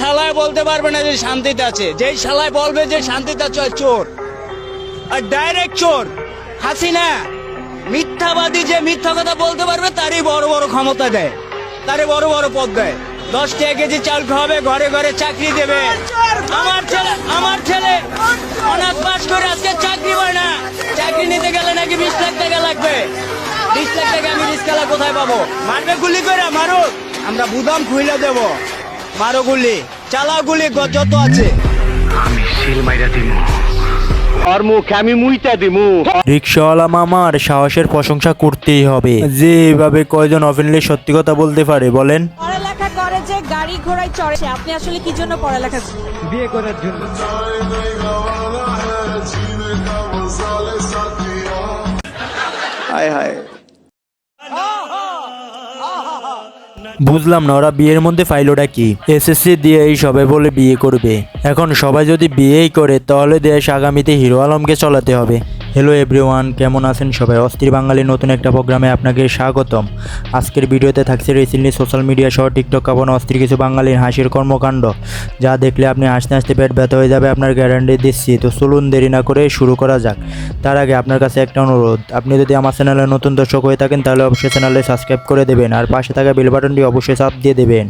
শালায় বলতে পারবে না যে শান্তিতে আছে। যেই শালায় বলবে যে শান্তিতে আছে চোর, আর ডাইরেক্ট চোর। হাসিনা মিথ্যাবাদী, যে মিথ্যা কথা বলতে পারবে তারই বড় বড় ক্ষমতা দেয়, তারই বড় বড় পদ দেয়। 10 টাকা কেজি চাল খাওয়াবে, ঘরে ঘরে চাকরি দেবে। আমার ছেলে অনার্স পাস করে আজকে চাকরি পায় না। চাকরি নিতে গেলে নাকি 20 লাখ টাকা লাগবে। 20 লাখ টাকা আমি রিস্কালা কোথায় পাবো? মারবে গুলি করে, মারো, আমরা বুদাম খুইলে দেব। মারো গুলি, চালাও গুলি, যত আছে আমি সিল মাইরা দিমু, আর মুখ আমি মুইতা দিমু। রিক্সাওয়ালা মামার সাহসের প্রশংসা করতেই হবে, যে এভাবে কয়জন অফেনলি সত্যি কথা বলতে পারে বলেন? পড়ালেখা করে যে গাড়ি ঘোড়ায় চড়ে, আপনি আসলে কি জন্য পড়ালেখা? বিয়ে করার জন্য। হায় হায়, বুঝলাম না ওরা বিয়ের মধ্যে ফাইলোটা কি? এসএসসি দিয়ে এই সবাই বলে বিয়ে করবে। এখন সবাই যদি বিয়েই করে তাহলে দেশ আগামীতে হিরো আলমকে চালাতে হবে। হ্যালো এভরিওয়ান, কেমন আছেন সবাই? অস্থির বাঙালির নতুন একটা প্রোগ্রামে আপনাকে স্বাগতম। আজকের ভিডিওতে থাকছে রিসেন্টলি সোশ্যাল মিডিয়া সহ টিকটক কাঁপানো অস্থির কিছু বাঙালির হাসির কর্মকাণ্ড, যা দেখলে আপনি হাসতে হাসতে পেট ব্যথা হয়ে যাবে, আপনার গ্যারান্টি দিচ্ছি। তো চলুন দেরি না করে শুরু করা যাক। তার আগে আপনার কাছে একটা অনুরোধ, আপনি যদি আমার চ্যানেলে নতুন দর্শক হয়ে থাকেন তাহলে অবশ্যই চ্যানেলে সাবস্ক্রাইব করে দেবেন, আর পাশে থাকা বেল বাটনটি অবশ্যই চাপ দিয়ে দেবেন।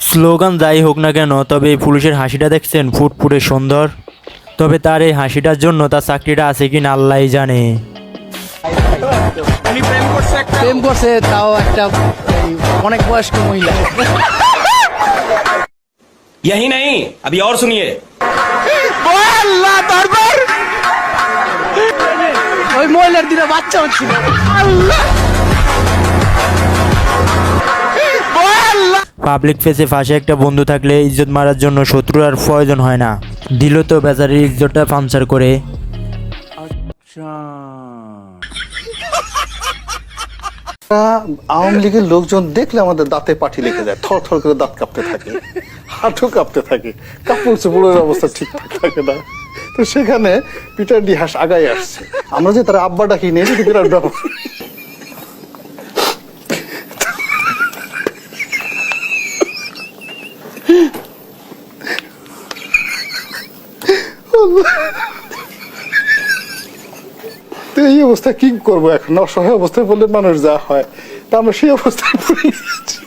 স্লোগান যাই হোক না কেন, তবে এই পুলিশের হাসিটা দেখছেন, ফুটফুটে সুন্দর। তবে তার এই হাসিটার জন্য তার চাকরিটা আছে কিনা আল্লাহই জানে। প্রেম করছে, তাও একটা অনেক বয়স্ক মহিলা। यही नहीं, अभी और सुनिए। ওই মহিলার দিনে বাচ্চা হচ্ছিল। পাবলিক ফেসে ফাঁসে একটা বন্ধু থাকলে ইজ্জত মারার জন্য শত্রুর আর প্রয়োজন হয় না। দিল তো বেচারির ইজ্জতটা পাঞ্চার করে। আওয়ামী লীগের লোকজন দেখলে আমাদের দাঁতে পাঠি লেগে যায়, থর থর করে দাঁত কাঁপতে থাকে, হাঁটু কাঁপতে থাকে, কাপড় চোপড়ের অবস্থা ঠিকঠাক থাকে না। তো সেখানে পিটার ডিহাস আগায় আসছে, আমরা যে তার আব্বা ডাকি নিয়ে যদি বিরাট ব্যাপার। তো এই অবস্থা কি করবো এখন? অসহায় অবস্থায় বললে মানুষ যা হয়, তা আমরা সেই অবস্থায় পড়ে গেছি।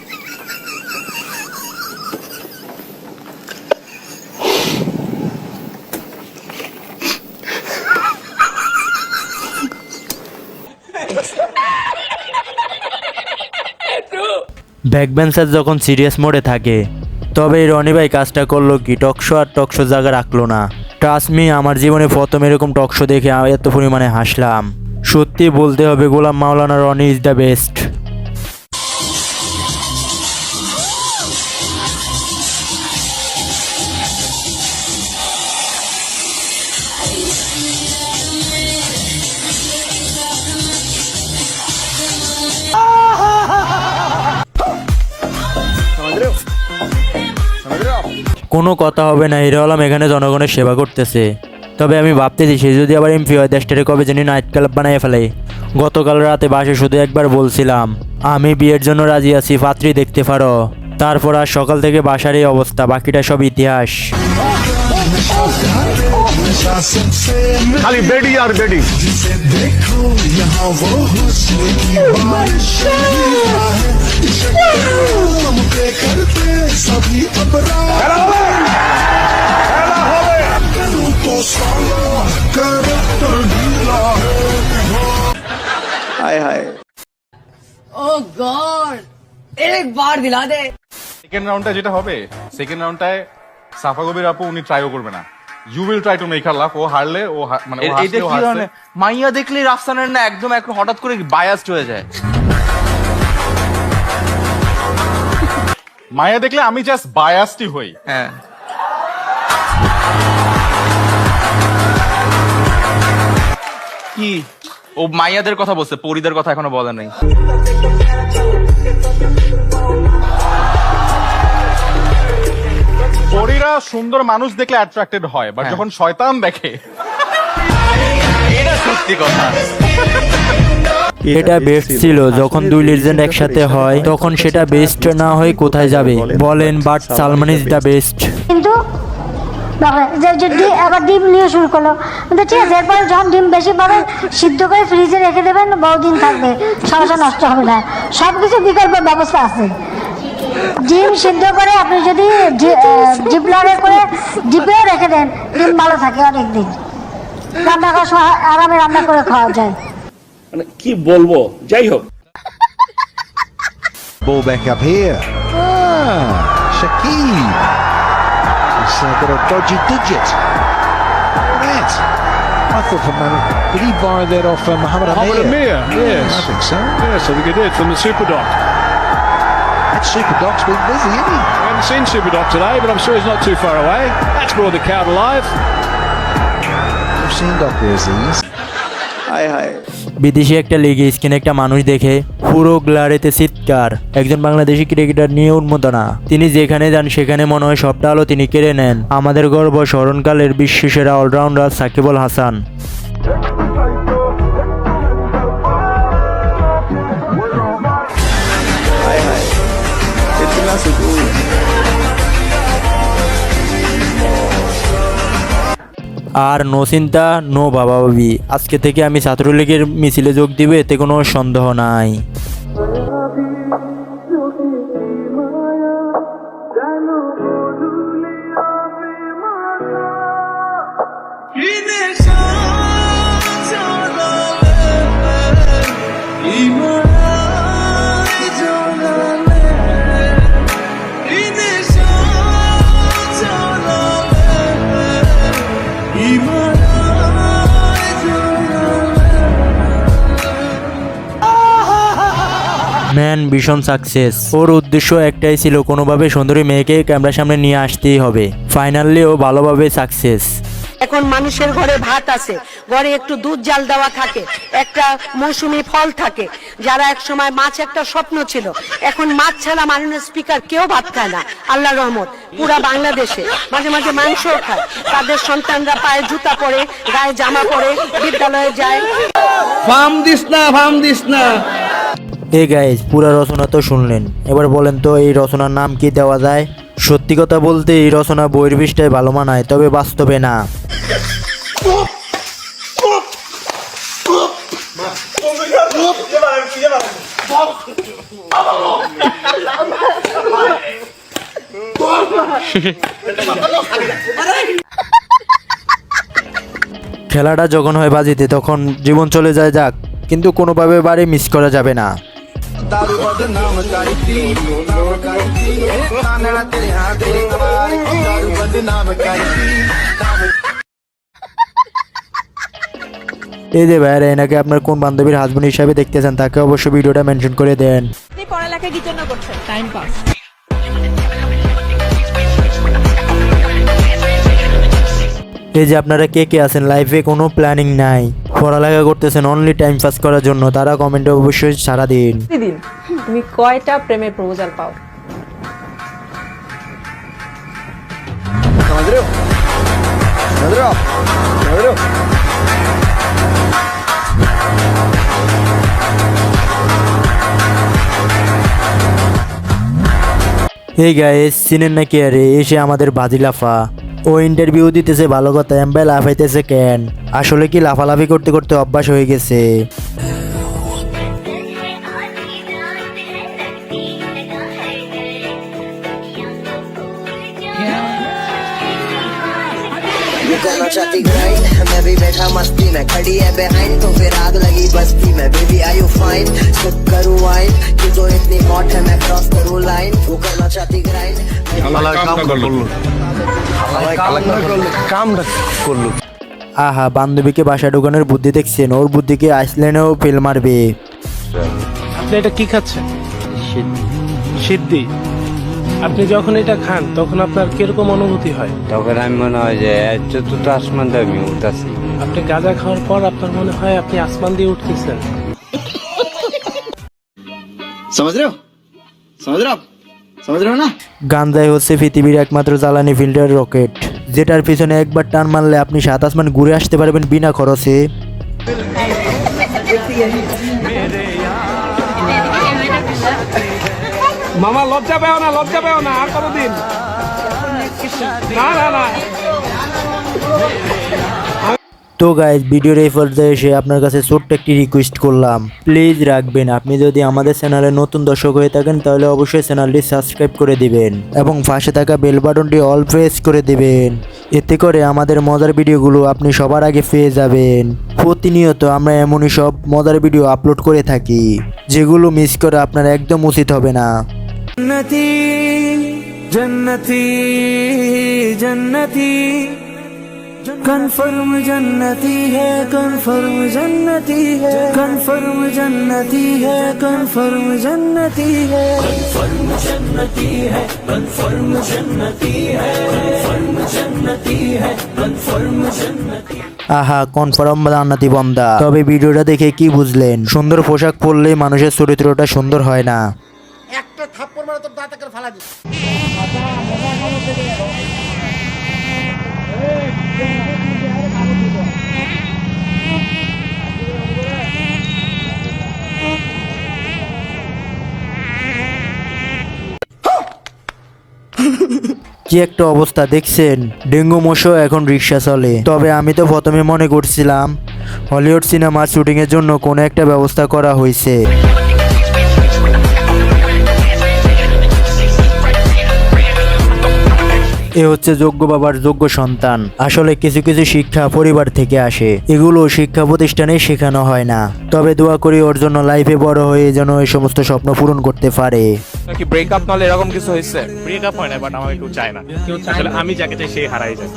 ব্যাকবেঞ্চার যখন সিরিয়াস মোডে থাকে, তবে এই রনি ভাই কাজটা করলো কি, টকশো আর টকশো জায়গা রাখলো না। ট্রাস্ট মি, আমার জীবনে প্রথম এরকম টকশো দেখে এত পরিমাণে হাসলাম। সত্যি বলতে হবে, গোলাম মাওলানা রনি ইজ দ্য বেস্ট। কোনো কথা হবে না, হিরো আলম এখানে জনগণের সেবা করতেছে। তবে আমি ভাবতেছি সে যদি আবার এমপি হয়, দেশটারে কবে জানি নাইট ক্লাব বানাই ফেলে। গতকাল রাতে বাসে শুধু একবার বলছিলাম আমি বিয়ের জন্য রাজি আছি, পাত্রী দেখতে পারো। তারপর আর সকাল থেকে বাসার এই অবস্থা, বাকিটা সব ইতিহাস। খালি বেডি আর বেডি। হায় হায়। Oh God! एक बार दिला दे। সেকেন্ড রাউন্ডটা যেটা হবে, সেকেন্ড রাউন্ডটায় সাফা কবির আপু উনি ট্রাইও করবে না। You will try to make her laugh. ও হারলে ও মানে ও হাসলে ও হাসবে। মাইয়া দেখলে রাফসানের না একদম হঠাৎ করে বায়াসড হয়ে যায়। মায়া দেখলে আমি জাস্ট বায়াসডই হই। হ্যাঁ, কি ও মাইয়াদের কথা বলছে, পরিদের কথা এখনো বলে নাই। সুন্দর মানুষ দেখলে অ্যাট্রাক্টেড হয়, বাট যখন শয়তান দেখে এটা সত্যি কথা। এটা বেস্ট ছিল, যখন দুই লিজেন্ড একসাথে হয় তখন সেটা বেস্ট না হয়ে কোথায় যাবে বলেন, but Salman is the best. কিন্তু আবার ডিম নিয়ে শুরু করলো, কিন্তু ঠিক আছে, এরপরে যখন ডিম বেশি পাবে সিদ্ধ করে ফ্রিজে রেখে দেবেন, বহুদিন থাকবে, সমস্যা নষ্ট হবে না, সব কিছু বিকল্প ব্যবস্থা আছে। ডিম সিদ্ধ করে আপনি যদি জিপলকে করে ডিপেও রেখে দেন, ডিম ভালো থাকে অনেকদিন, রান্না করার সময় আরামে রান্না করে খাওয়া যায়। মানে কি বলবো, যাই হোক। Ball back up here. Shaqib. He's got a dodgy digit. That. I thought for a moment, did he borrow that off Mohamed Amir? Yes. I think so. Yes, I think it did from the Super Doc. That Super Doc's been busy, isn't he? I haven't seen Super Doc today, but I'm sure he's not too far away. That's brought the crowd alive. I've seen Doc busy. বিদেশি একটা লিগে স্ক্রিনে একটা মানুষ দেখে পুরো গ্লারেতে চিৎকার। একজন বাংলাদেশি ক্রিকেটার নিয়ে উন্মোদনা, তিনি যেখানে যান সেখানে মনে হয় সবটা আলো তিনি কেড়ে নেন। আমাদের গর্ব স্মরণকালের বিশ্বসেরা অলরাউন্ডার সাকিব আল হাসান। আর নো চিন্তা নো বাবা ভাবি, আজকে থেকে আমি ছাত্রলীগের মিছিলে যোগ দিবে এতে কোনো সন্দেহ নাই। ম্যান ভীষণ সাকসেস, ওর উদ্দেশ্য একটাই ছিল, কোনোভাবে সুন্দরী মেয়েকে ক্যামেরার সামনে নিয়ে আসতেই হবে। ফাইনালি ও ভালোভাবে সাকসেস। এখন মানুষের ঘরে ভাত আছে, ঘরে একটু দুধ জাল দেওয়া থাকে, একটা মৌসুমী ফল থাকে। যারা এক সময় মাছ একটা স্বপ্ন ছিল, এখন মাছ ছাড়া মাননীয় স্পিকার কেউ ভাত খায় না। আল্লাহ রহমত, পুরা বাংলাদেশে মাঝে মাঝে মাংসও খায়, তাদের সন্তানরা পায়ে জুতা পরে, গায়ে জামা পরে বিদ্যালয়ে যায়। ফার্ম দিস না, ফার্ম দিস না। এই গাইজ পুরা রচনা তো শুনলেন, এবার বলেন তো এই রচনার নাম কি দেওয়া যায়? সত্যি কথা বলতে এই রচনা বইয়ের পৃষ্ঠায় ভালো মানায়, তবে বাস্তবে না। খেলাটা যখন হয় বাজিতে তখন জীবন চলে যায় যাক, কিন্তু কোনোভাবে বাড়ি মিস করা যাবে না। এই যে ভাইরা, এনাকে আপনার কোন বান্ধবীর হাজবেন্ড হিসাবে দেখতে চান তাকে অবশ্যই ভিডিওটা মেনশন করে দেন। পড়ালেখা কি জন্য করছেন? Time pass. এই যে আপনারা কে কে আছেন লাইফে কোনো প্ল্যানিং নাই, পড়ালেখা করতেছেন অনলি টাইম পাস করার জন্য, তারা কমেন্টে অবশ্যই সারা দিন। প্রতিদিন তুমি কয়টা প্রেমের প্রপোজাল পাও? এই গাইস চিনেন নাকি? আরে এসে আমাদের বাজি লাফা, ও ইন্টারভিউ দিতেছে ভালো কথা, এমবাই লাফাইতেছে কেন? আসলে কি লাফালাফি করতে করতে অভ্যাস হয়ে গেছে। करना चाहती ग्राइंड, मैं भी बैठा मस्ती में, खड़ी है बिहाइंड तो फिर आग लगी बस्ती में। Baby are you fine, sip करूं वाइन, तू तो इतनी हॉट है मैं क्रॉस करूं लाइन। वो करना चाहती ग्राइंड, আহা, বান্ধবীকে বাসা ঢোকানোর বুদ্ধি দেখছেন? ওর বুদ্ধিকে আইসল্যান্ডেও ফেল মারবে। আপনি এটা কি খাচ্ছেন? সিদ্ধি। আপনি যখন এটা খান তখন আপনার কিরকম অনুভূতি হয়? তখন আমি মনে হয় যে চতুর্থ আসমান দিয়ে আমি উঠতেছি। আপনি গাঁজা খাওয়ার পর আপনার মনে হয় আপনি আসমান দিয়ে উঠতেছেন। समझ रहे हो? समझ रहे हो आप? গাঞ্জাই হচ্ছে পৃথিবীর একমাত্র জ্বালানি ফিল্টার রকেট, যেটার পিছনে একবার টান মারলে আপনি 7 আসমান ঘুরে আসতে পারবেন বিনা খরচে। মামা লজ্জা পেও না আর কতদিন না না না। তো গাইজ, ভিডিওর এই পর্যায়ে এসে আপনার কাছে ছোট্ট একটি রিকোয়েস্ট করলাম, প্লিজ রাখবেন, আপনি যদি আমাদের চ্যানেলে নতুন দর্শক হয়ে থাকেন তাহলে অবশ্যই চ্যানেলটি সাবস্ক্রাইব করে দিবেন এবং পাশে থাকা বেল বাটনটি অল প্রেস করে দিবেন। এতে করে আমাদের মজার ভিডিওগুলো আপনি সবার আগে পেয়ে যাবেন। প্রতিনিয়ত আমরা এমনই সব মজার ভিডিও আপলোড করে থাকি যেগুলো মিস করা আপনার একদম উচিত হবে না। जन्नती जन्नती जन्नती कन्फर्म जन्नती है कन्फर्म जन्नती है कन्फर्म जन्नती है कन्फर्म जन्नती है कन्फर्म जन्नती है कन्फर्म जन्नती है कन्फर्म जन्नती है कन्फर्म जन्नती। আহা, কনফার্ম জান্নাতি বান্দা। তবে ভিডিওটা দেখে কি বুঝলেন? সুন্দর পোশাক পরলে মানুষের চরিত্রটা সুন্দর হয় না। একটা থাপ্পড় মারা তোর দাঁতে করে ফালা দিস। কি একটা অবস্থা দেখছেন? ডেঙ্গু মশা এখন রিক্সা চলে। তবে আমি তো প্রথমে মনে করছিলাম হলিউড সিনেমার শুটিং এর জন্য কোনো একটা ব্যবস্থা করা হয়েছে। এ হচ্ছে যোগ্য বাবার যোগ্য সন্তান। আসলে কিছু কিছু শিক্ষা পরিবার থেকে আসে, এগুলো শিক্ষা প্রতিষ্ঠানে শেখানো হয় না। তবে দোয়া করি ওর জন্য লাইফে বড় হয়ে যেন এই সমস্ত স্বপ্ন পূরণ করতে পারে। কি ব্রেকআপ নালে এরকম কিছু হয়েছে? ব্রেকআপ হয় না, বাট আমাকে কেউ চায় না। আসলে আমি যাকে চাই সে হারাই যায়।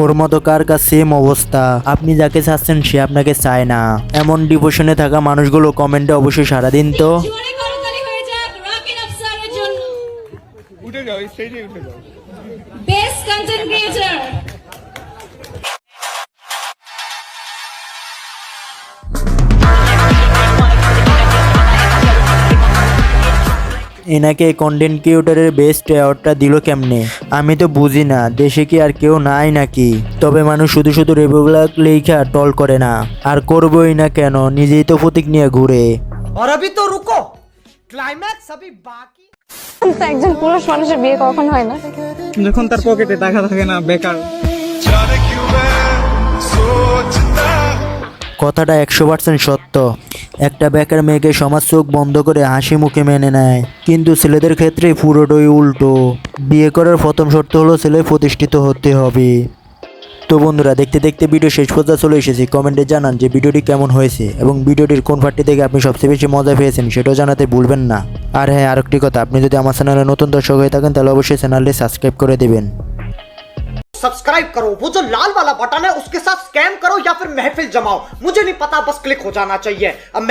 ওর মতো কার কাছে সেম অবস্থা? আপনি যাকে চাচ্ছেন সে আপনাকে চায় না। এমন ডিপ্রেশনে থাকা মানুষগুলো কমেন্টে অবশ্যই সাড়া দিন তো। উঠে যাও, এই স্টেজে উঠে যাও। বেস্ট কন্টেন্ট ক্রিয়েটর এনাকে কন্টেন্ট ক্রিয়েটরের বেস্ট অ্যাওয়ার্ডটা দিল কেমনে? আমি তো বুঝি না, দেশে কি আর কেউ নাই নাকি? তবে মানুষ শুধু শুধু রেগুলার লেখা টল করে না, আর করবই না কেন, নিজেই তো প্রতীক নিয়ে ঘুরে। और अभी तो रुको, क्लाइमैक्स अभी बाकी। একজন পুরুষ মানুষের বিয়ে কখন হয় না? যখন তার পকেটে টাকা থাকে না, বেকার। কথাটা 100% সত্য। একটা বেকার মেয়েকে সমাজ চোখ বন্ধ করে হাসি মুখে মেনে নেয়, কিন্তু ছেলেদের ক্ষেত্রে পুরোটাই উল্টো। বিয়ে করার প্রথম শর্ত হলো ছেলে প্রতিষ্ঠিত হতে হবে। তো বন্ধুরা, দেখতে দেখতে ভিডিও শেষ পর্যন্ত চলে এসেছি। কমেন্টে জানান যে ভিডিওটি কেমন হয়েছে এবং ভিডিওটির কোন পার্টটি থেকে আপনি সবচেয়ে বেশি মজা পেয়েছেন সেটাও জানাতে ভুলবেন না। আর হ্যাঁ, আরেকটি কথা, আপনি যদি আমার চ্যানেলে নতুন দর্শক হয়ে থাকেন তাহলে অবশ্যই চ্যানেলটি সাবস্ক্রাইব করে দেবেন। सब्सक्राइब करो, वो जो लाल वाला बटन है उसके साथ स्कैम करो या फिर महफिल जमाओ, मुझे नहीं पता, बस क्लिक हो जाना चाहिए। अब